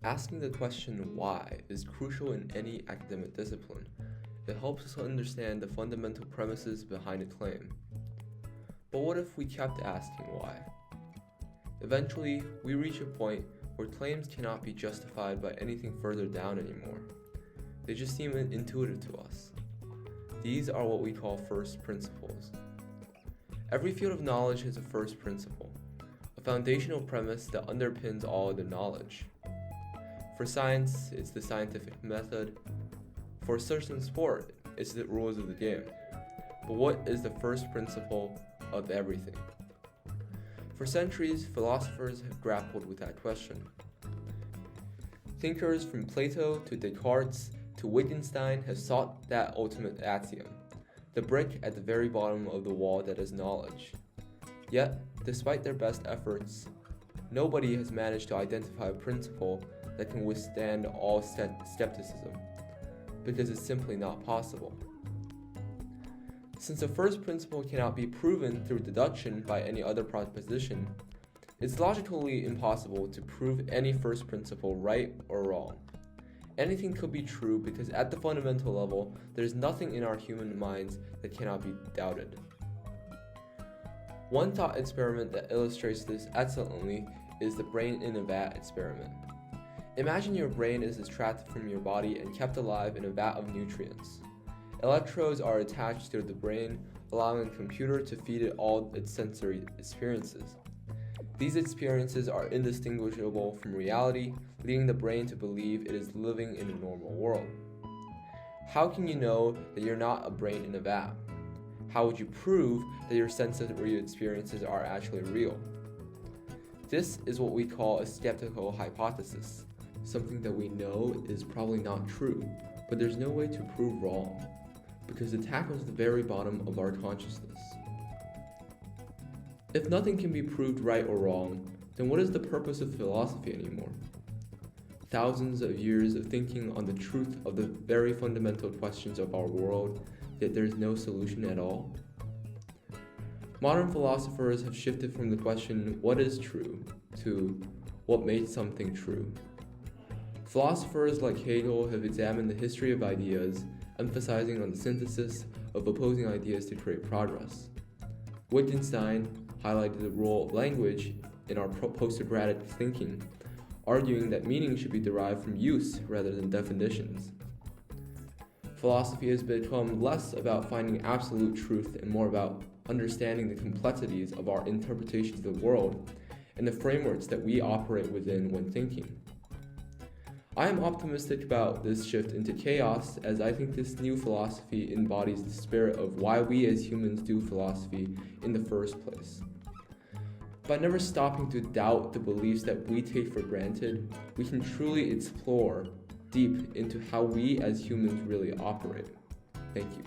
Asking the question why is crucial in any academic discipline. It helps us understand the fundamental premises behind a claim. But what if we kept asking why? Eventually, we reach a point where claims cannot be justified by anything further down anymore. They just seem intuitive to us. These are what we call first principles. Every field of knowledge has a first principle, a foundational premise that underpins all other knowledge. For science, it's the scientific method. For a certain sport, it's the rules of the game. But what is the first principle of everything? For centuries, philosophers have grappled with that question. Thinkers from Plato to Descartes to Wittgenstein have sought that ultimate axiom, the brick at the very bottom of the wall that is knowledge. Yet, despite their best efforts, nobody has managed to identify a principle that can withstand all skepticism, because it's simply not possible. Since the first principle cannot be proven through deduction by any other proposition, it's logically impossible to prove any first principle right or wrong. Anything could be true because at the fundamental level, there's nothing in our human minds that cannot be doubted. One thought experiment that illustrates this excellently is the brain in a vat experiment. Imagine your brain is extracted from your body and kept alive in a vat of nutrients. Electrodes are attached to the brain, allowing the computer to feed it all its sensory experiences. These experiences are indistinguishable from reality, leading the brain to believe it is living in a normal world. How can you know that you're not a brain in a vat? How would you prove that your sensory experiences are actually real? This is what we call a skeptical hypothesis, something that we know is probably not true, but there's no way to prove wrong, because it tackles the very bottom of our consciousness. If nothing can be proved right or wrong, then what is the purpose of philosophy anymore? Thousands of years of thinking on the truth of the very fundamental questions of our world, yet there's no solution at all? Modern philosophers have shifted from the question, what is true, to what makes something true. Philosophers like Hegel have examined the history of ideas, emphasizing on the synthesis of opposing ideas to create progress. Wittgenstein highlighted the role of language in our post-Socratic thinking, arguing that meaning should be derived from use rather than definitions. Philosophy has become less about finding absolute truth and more about understanding the complexities of our interpretations of the world and the frameworks that we operate within when thinking. I am optimistic about this shift into chaos, as I think this new philosophy embodies the spirit of why we as humans do philosophy in the first place. By never stopping to doubt the beliefs that we take for granted, we can truly explore deep into how we as humans really operate. Thank you.